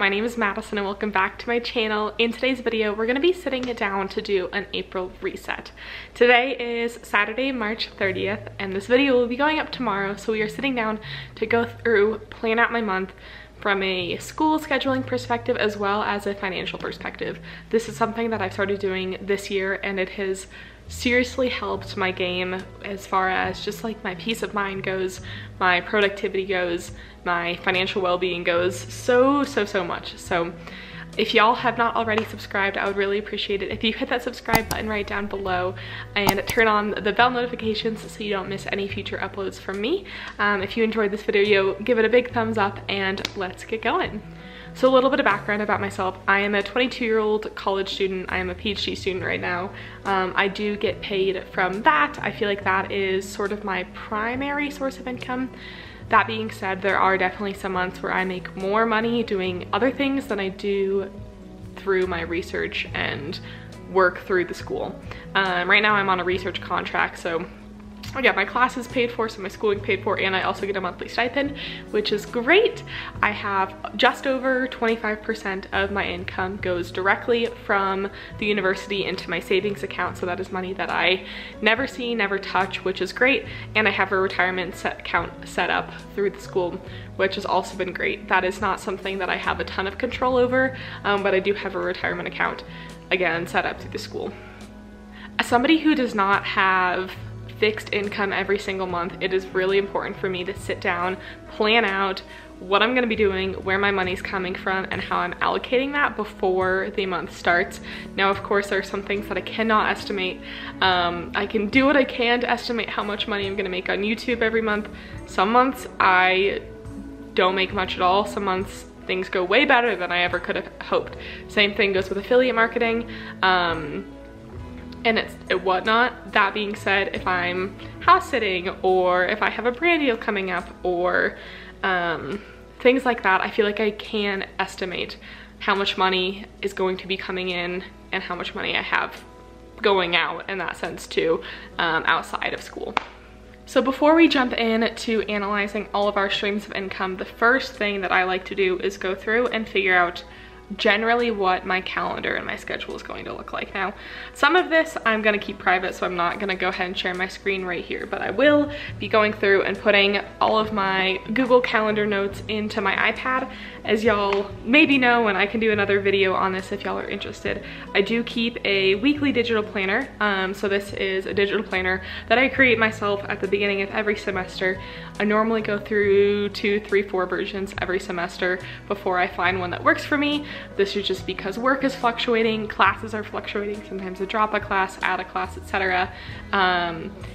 My name is Madison and welcome back to my channel. In today's video, we're going to be sitting down to do an April reset. Today is Saturday, March 30th, and this video will be going up tomorrow. So we are sitting down to go through, plan out my month from a school scheduling perspective as well as a financial perspective. This is something that I've started doing this year and it has seriously helped my game as far as just like my peace of mind goes, my productivity goes, my financial well-being goes, so much. So if y'all have not already subscribed, I would really appreciate it if you hit that subscribe button right down below and turn on the bell notifications so you don't miss any future uploads from me. If you enjoyed this video, give it a big thumbs up and let's get going. So a little bit of background about myself. I am a 22-year-old college student. I am a PhD student right now. I do get paid from that. I feel like that is sort of my primary source of income. That being said, there are definitely some months where I make more money doing other things than I do through my research and work through the school. Right now I'm on a research contract, so I get my classes paid for, so my schooling paid for, and I also get a monthly stipend, which is great. I have just over 25% of my income goes directly from the university into my savings account, so that is money that I never see, never touch, which is great. And I have a retirement account set up through the school, which has also been great. That is not something that I have a ton of control over, but I do have a retirement account, again, set up through the school. As somebody who does not have fixed income every single month, it is really important for me to sit down, plan out what I'm gonna be doing, where my money's coming from, and how I'm allocating that before the month starts. Now, of course, there are some things that I cannot estimate. I can do what I can to estimate how much money I'm gonna make on YouTube every month. Some months I don't make much at all. Some months things go way better than I ever could have hoped. Same thing goes with affiliate marketing. And whatnot. That being said, if I'm house sitting or if I have a brand deal coming up or things like that, I feel like I can estimate how much money is going to be coming in and how much money I have going out in that sense too, outside of school. So before we jump in to analyzing all of our streams of income, the first thing that I like to do is go through and figure out generally what my calendar and my schedule is going to look like. Now, some of this I'm going to keep private, so I'm not going to go ahead and share my screen right here, but I will be going through and putting all of my Google Calendar notes into my iPad. As y'all maybe know, and I can do another video on this if y'all are interested, I do keep a weekly digital planner. So this is a digital planner that I create myself at the beginning of every semester. I normally go through 2, 3, 4 versions every semester before I find one that works for me. This is just because work is fluctuating, classes are fluctuating, sometimes I drop a class, add a class, etc.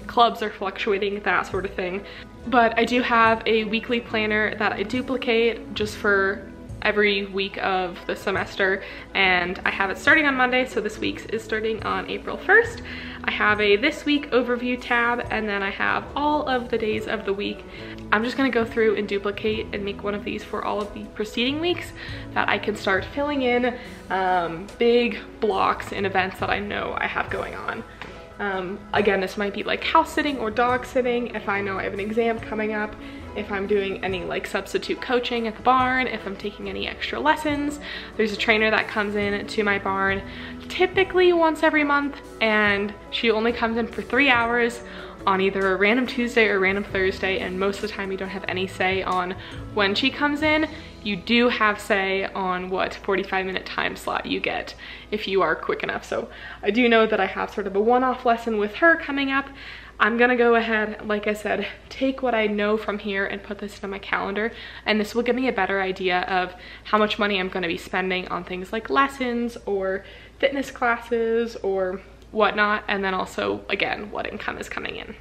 Clubs are fluctuating, that sort of thing. But I do have a weekly planner that I duplicate just for every week of the semester, and I have it starting on Monday, so this week's is starting on April 1st. I have a this week overview tab, and then I have all of the days of the week. I'm just gonna go through and duplicate and make one of these for all of the preceding weeks that I can start filling in big blocks and events that I know I have going on. Again, this might be like house sitting or dog sitting, if I know I have an exam coming up, if I'm doing any like substitute coaching at the barn, if I'm taking any extra lessons. There's a trainer that comes in to my barn typically once every month, and she only comes in for 3 hours on either a random Tuesday or random Thursday, and most of the time you don't have any say on when she comes in. You do have say on what 45-minute time slot you get if you are quick enough. So I do know that I have sort of a one-off lesson with her coming up. I'm gonna go ahead, like I said, take what I know from here and put this into my calendar, and this will give me a better idea of how much money I'm gonna be spending on things like lessons or fitness classes or whatnot, and then also, again, what income is coming in.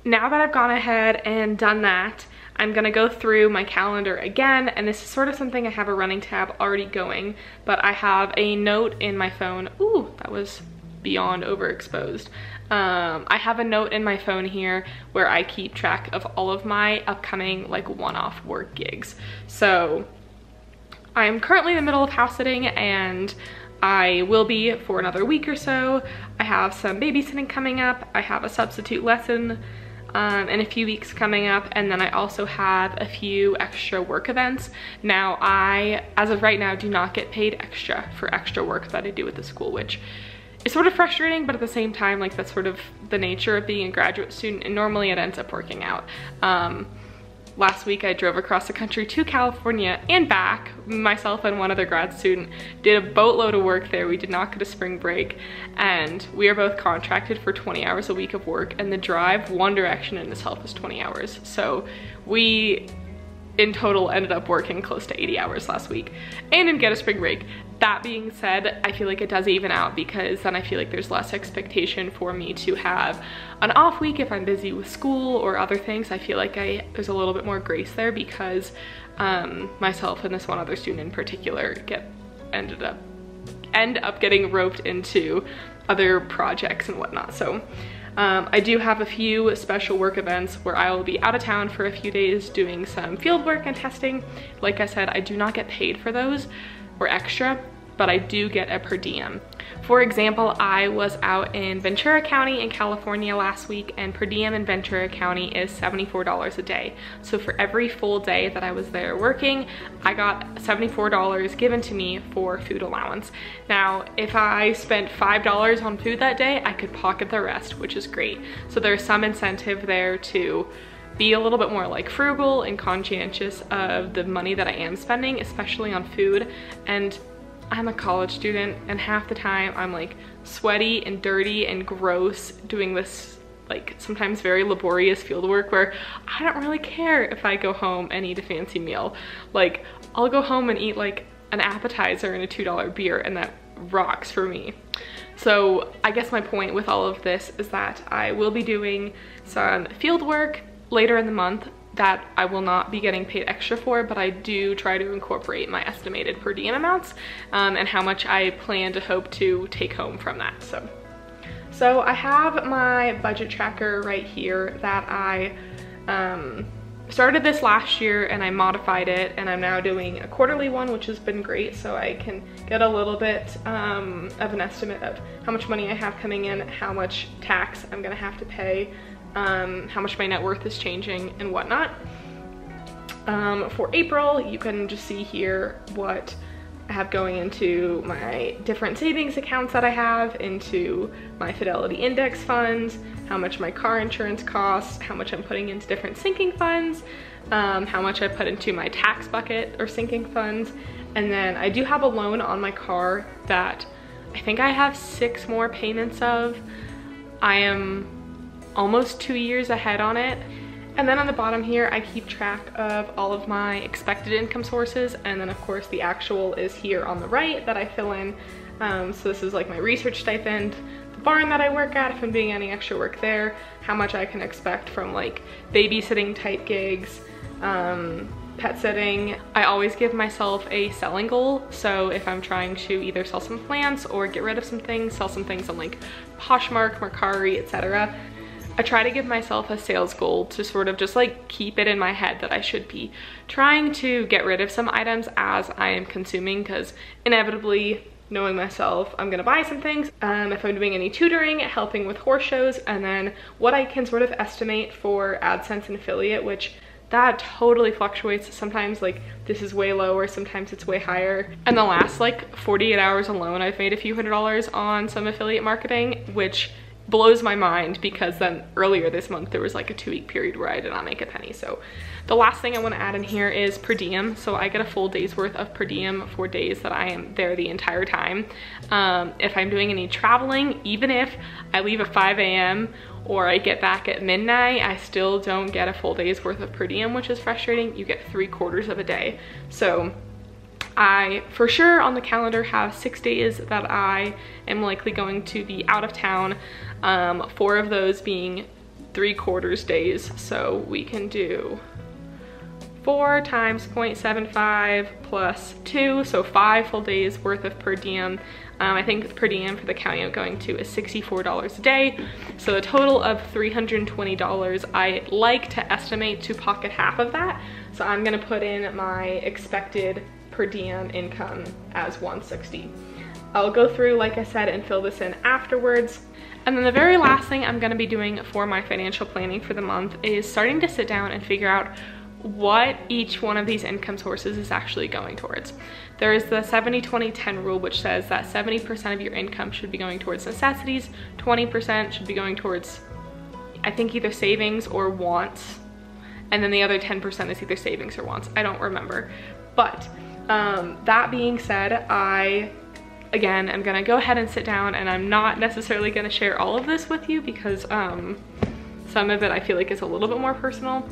Now that I've gone ahead and done that, I'm gonna go through my calendar again, and this is sort of something I have a running tab already going, but I have a note in my phone. Ooh, that was beyond overexposed. I have a note in my phone here where I keep track of all of my upcoming like one-off work gigs. So I'm currently in the middle of house sitting, and I will be for another week or so. I have some babysitting coming up. I have a substitute lesson in a few weeks coming up, and then I also have a few extra work events. Now I, as of right now, do not get paid extra for extra work that I do at the school, which is sort of frustrating, but at the same time, like, that's sort of the nature of being a graduate student, and normally it ends up working out. Last week I drove across the country to California and back. Myself and one other grad student did a boatload of work there. We did not get a spring break, and we are both contracted for 20 hours a week of work, and the drive one direction in itself is 20 hours. So we in total ended up working close to 80 hours last week and didn't get a spring break. That being said, I feel like it does even out, because then I feel like there's less expectation for me to have an off week if I'm busy with school or other things. I feel like there's a little bit more grace there, because myself and this one other student in particular end up getting roped into other projects and whatnot. So I do have a few special work events where I will be out of town for a few days doing some field work and testing. Like I said, I do not get paid for those or extra, but I do get a per diem. For example, I was out in Ventura County in California last week, and per diem in Ventura County is $74 a day. So for every full day that I was there working, I got $74 given to me for food allowance. Now, if I spent $5 on food that day, I could pocket the rest, which is great. So there's some incentive there to be a little bit more like frugal and conscientious of the money that I am spending, especially on food. And I'm a college student, and half the time I'm like sweaty and dirty and gross doing this like sometimes very laborious field work where I don't really care if I go home and eat a fancy meal. Like, I'll go home and eat like an appetizer and a $2 beer, and that rocks for me. So I guess my point with all of this is that I will be doing some field work later in the month that I will not be getting paid extra for, but I do try to incorporate my estimated per diem amounts and how much I plan to hope to take home from that. So I have my budget tracker right here that I started this last year, and I modified it, and I'm now doing a quarterly one, which has been great, so I can get a little bit of an estimate of how much money I have coming in, how much tax I'm gonna have to pay, how much my net worth is changing and whatnot. For April, you can just see here what I have going into my different savings accounts that I have, into my Fidelity Index funds, how much my car insurance costs, how much I'm putting into different sinking funds, how much I put into my tax bucket or sinking funds. And then I do have a loan on my car that I think I have 6 more payments of. I am almost 2 years ahead on it. And then on the bottom here, I keep track of all of my expected income sources. And then of course the actual is here on the right that I fill in. So this is like my research stipend, the barn that I work at, if I'm doing any extra work there, how much I can expect from like babysitting type gigs, pet sitting. I always give myself a selling goal. So if I'm trying to either sell some plants or get rid of some things, sell some things on like Poshmark, Mercari, etc., I try to give myself a sales goal to sort of just like keep it in my head that I should be trying to get rid of some items as I am consuming, because inevitably, knowing myself, I'm gonna buy some things. If I'm doing any tutoring, helping with horse shows, and then what I can sort of estimate for AdSense and affiliate, which that totally fluctuates. Sometimes like this is way lower, sometimes it's way higher. And the last like 48 hours alone, I've made a few $100s on some affiliate marketing, which blows my mind, because then earlier this month there was like a 2-week period where I did not make a penny. So the last thing I want to add in here is per diem. So I get a full day's worth of per diem for days that I am there the entire time. If I'm doing any traveling, even if I leave at 5 a.m. or I get back at midnight, I still don't get a full day's worth of per diem, which is frustrating. You get 3/4 of a day. So I for sure on the calendar have 6 days that I am likely going to be out of town, 4 of those being 3/4 days. So we can do 4 times 0.75 plus 2, so 5 full days worth of per diem. I think per diem for the county I'm going to is $64 a day. So a total of $320. I like to estimate to pocket half of that. So I'm gonna put in my expected per diem income as $160. I'll go through, like I said, and fill this in afterwards. And then the very last thing I'm gonna be doing for my financial planning for the month is starting to sit down and figure out what each one of these income sources is actually going towards. There is the 70-20-10 rule, which says that 70% of your income should be going towards necessities, 20% should be going towards, I think, either savings or wants, and then the other 10% is either savings or wants. I don't remember. But that being said, again, I'm gonna go ahead and sit down, and I'm not necessarily gonna share all of this with you because some of it I feel like is a little bit more personal.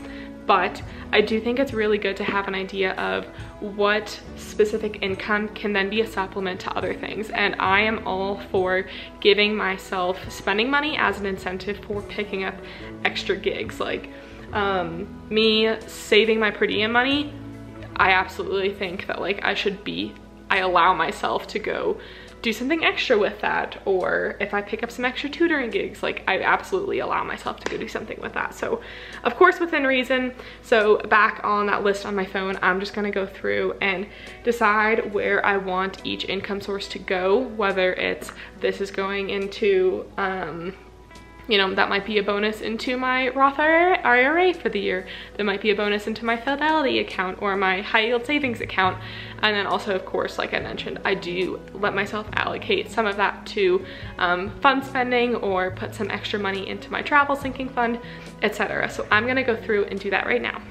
But I do think it's really good to have an idea of what specific income can then be a supplement to other things. And I am all for giving myself spending money as an incentive for picking up extra gigs. Like me saving my per diem money, I absolutely think that like I allow myself to go do something extra with that. Or if I pick up some extra tutoring gigs, like I absolutely allow myself to go do something with that. So of course within reason. So back on that list on my phone, I'm just gonna go through and decide where I want each income source to go, whether it's this is going into you know, that might be a bonus into my Roth IRA for the year. There might be a bonus into my Fidelity account or my high yield savings account. And then also, of course, like I mentioned, I do let myself allocate some of that to fund spending or put some extra money into my travel sinking fund, etc. So I'm gonna go through and do that right now.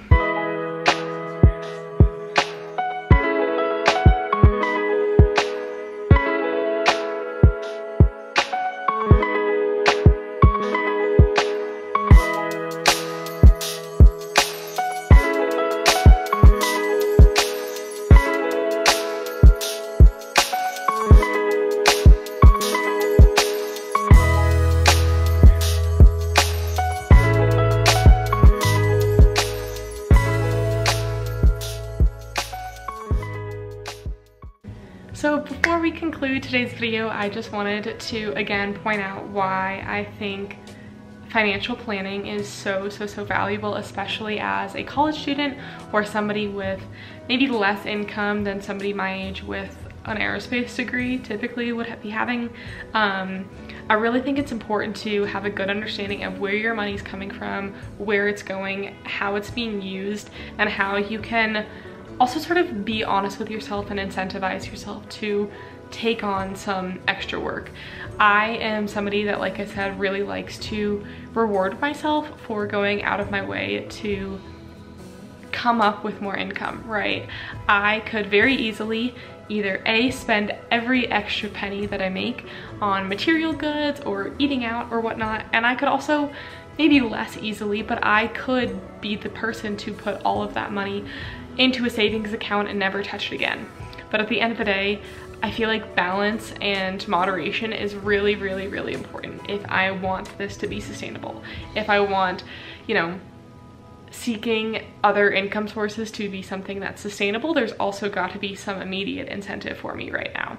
So before we conclude today's video, I just wanted to again point out why I think financial planning is so valuable, especially as a college student or somebody with maybe less income than somebody my age with an aerospace degree typically would be having. I really think it's important to have a good understanding of where your money's coming from, where it's going, how it's being used, and how you can also sort of be honest with yourself and incentivize yourself to take on some extra work. I am somebody that, like I said, really likes to reward myself for going out of my way to come up with more income, right? I could very easily either A, spend every extra penny that I make on material goods or eating out or whatnot, and I could also, maybe less easily, but I could be the person to put all of that money into a savings account and never touch it again. But at the end of the day, I feel like balance and moderation is really important if I want this to be sustainable. If I want, you know, seeking other income sources to be something that's sustainable, there's also got to be some immediate incentive for me right now.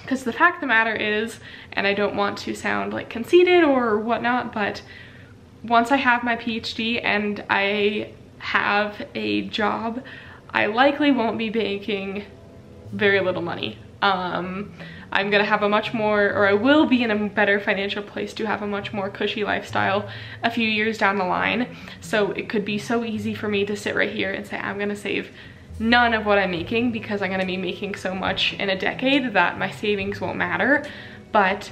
Because the fact of the matter is, and I don't want to sound like conceited or whatnot, but once I have my PhD and I have a job, I likely won't be making very little money. I'm gonna have a much more, or I will be in a better financial place to have a much more cushy lifestyle a few years down the line. So it could be so easy for me to sit right here and say, I'm gonna save none of what I'm making because I'm gonna be making so much in a decade that my savings won't matter. But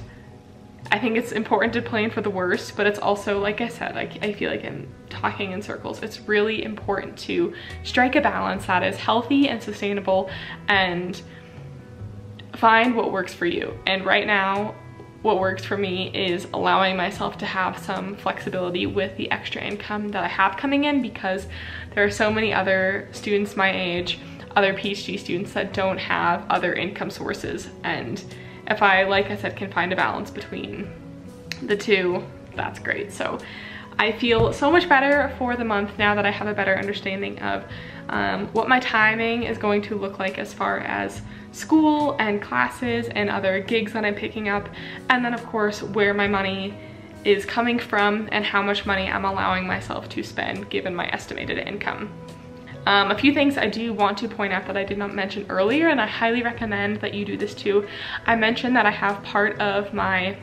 I think it's important to plan for the worst, but it's also, like I said, I feel like I'm talking in circles. It's really important to strike a balance that is healthy and sustainable and find what works for you. And right now, what works for me is allowing myself to have some flexibility with the extra income that I have coming in, because there are so many other students my age, other PhD students, that don't have other income sources. And if I, like I said, can find a balance between the two, that's great. So I feel so much better for the month now that I have a better understanding of what my timing is going to look like as far as school and classes and other gigs that I'm picking up, and then of course where my money is coming from and how much money I'm allowing myself to spend given my estimated income. A few things I do want to point out that I did not mention earlier, and I highly recommend that you do this too. I mentioned that I have part of my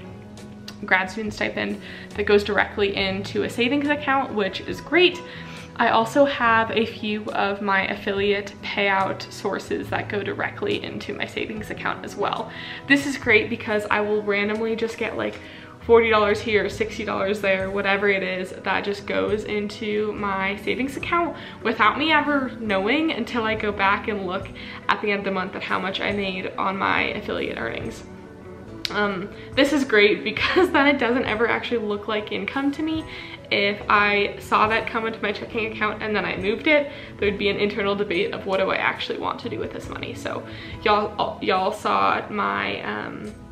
grad student stipend that goes directly into a savings account, which is great. I also have a few of my affiliate payout sources that go directly into my savings account as well. This is great because I will randomly just get like $40 here, $60 there, whatever it is, that just goes into my savings account without me ever knowing until I go back and look at the end of the month at how much I made on my affiliate earnings. This is great because then it doesn't ever actually look like income to me. If I saw that come into my checking account and then I moved it, there'd be an internal debate of what do I actually want to do with this money. So y'all saw my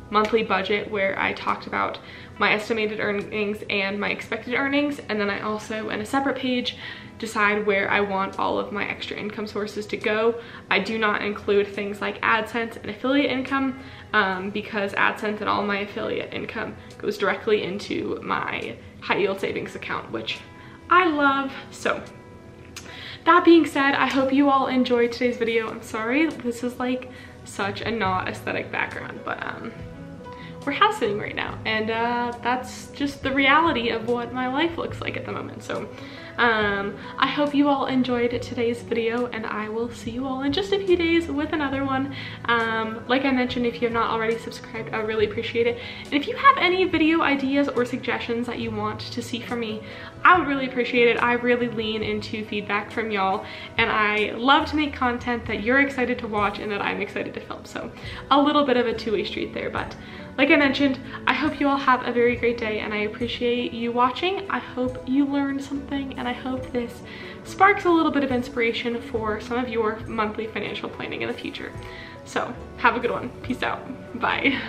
monthly budget where I talked about my estimated earnings and my expected earnings, and then I also, in a separate page, decide where I want all of my extra income sources to go. I do not include things like AdSense and affiliate income because AdSense and all my affiliate income goes directly into my high yield savings account, which I love. So that being said, I hope you all enjoyed today's video. I'm sorry this is like such a not aesthetic background, but we're house sitting right now, and that's just the reality of what my life looks like at the moment. So I hope you all enjoyed today's video, and I will see you all in just a few days with another one. Like I mentioned, if you have not already subscribed, I really appreciate it. And if you have any video ideas or suggestions that you want to see from me, I would really appreciate it. I really lean into feedback from y'all, and I love to make content that you're excited to watch and that I'm excited to film. So a little bit of a two-way street there, but like I mentioned, I hope you all have a very great day, and I appreciate you watching. I hope you learned something, and I hope this sparks a little bit of inspiration for some of your monthly financial planning in the future. So have a good one. Peace out. Bye.